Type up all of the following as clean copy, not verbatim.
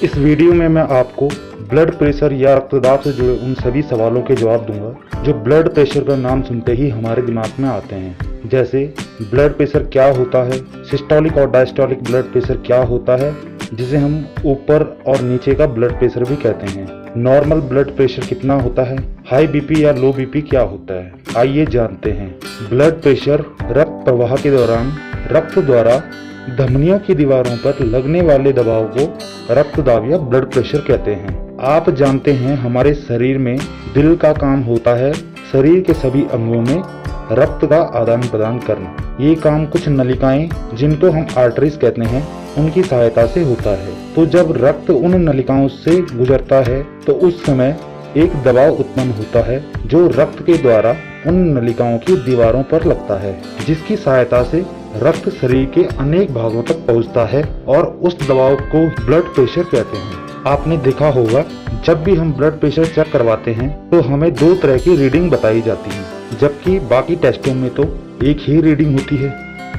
इस वीडियो में मैं आपको ब्लड प्रेशर या रक्तदाब से जुड़े उन सभी सवालों के जवाब दूंगा जो ब्लड प्रेशर का नाम सुनते ही हमारे दिमाग में आते हैं। जैसे ब्लड प्रेशर क्या होता है, सिस्टोलिक और डायस्टोलिक ब्लड प्रेशर क्या होता है, जिसे हम ऊपर और नीचे का ब्लड प्रेशर भी कहते हैं, नॉर्मल ब्लड प्रेशर कितना होता है, हाई बीपी या लो बीपी क्या होता है। आइए जानते हैं। ब्लड प्रेशर रक्त प्रवाह के दौरान रक्त द्वारा धमनियों की दीवारों पर लगने वाले दबाव को रक्तदाब या ब्लड प्रेशर कहते हैं। आप जानते हैं हमारे शरीर में दिल का काम होता है शरीर के सभी अंगों में रक्त का आदान प्रदान करना। ये काम कुछ नलिकाएं जिनको हम आर्टरीज कहते हैं उनकी सहायता से होता है। तो जब रक्त उन नलिकाओं से गुजरता है तो उस समय एक दबाव उत्पन्न होता है जो रक्त के द्वारा उन नलिकाओं की दीवारों पर लगता है, जिसकी सहायता से रक्त शरीर के अनेक भागों तक पहुंचता है और उस दबाव को ब्लड प्रेशर कहते हैं। आपने देखा होगा जब भी हम ब्लड प्रेशर चेक करवाते हैं तो हमें दो तरह की रीडिंग बताई जाती है, जबकि बाकी टेस्टों में तो एक ही रीडिंग होती है।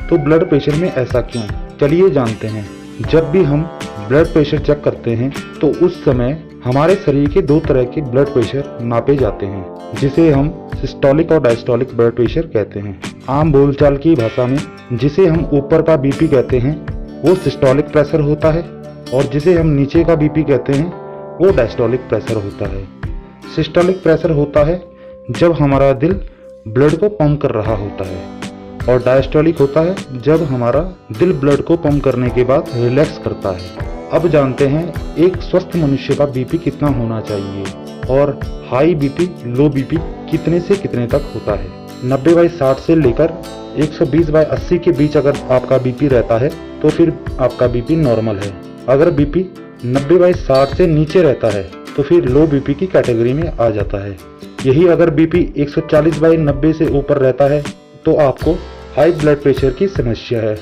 तो ब्लड प्रेशर में ऐसा क्यों, चलिए जानते हैं। जब भी हम ब्लड प्रेशर चेक करते हैं तो उस समय हमारे शरीर के दो तरह के ब्लड प्रेशर नापे जाते हैं, जिसे हम सिस्टोलिक और डायस्टोलिक ब्लड प्रेशर कहते हैं। आम बोलचाल की भाषा में जिसे हम ऊपर का बीपी कहते हैं वो सिस्टोलिक प्रेशर होता है और जिसे हम नीचे का बीपी कहते हैं वो डायस्टोलिक प्रेशर होता है। सिस्टोलिक प्रेशर होता है जब हमारा दिल ब्लड को पंप कर रहा होता है और डायस्टोलिक होता है जब हमारा दिल ब्लड को पंप करने के बाद रिलैक्स करता है। अब जानते हैं एक स्वस्थ मनुष्य का बीपी कितना होना चाहिए और हाई बीपी लो बीपी कितने से कितने तक होता है। 90/60 से लेकर 120/80 के बीच अगर आपका बीपी रहता है तो फिर आपका बीपी नॉर्मल है। अगर बीपी 90/60 से नीचे रहता है तो फिर लो बीपी की कैटेगरी में आ जाता है। यही अगर बीपी 140/90 से ऊपर रहता है तो आपको हाई ब्लड प्रेशर की समस्या है।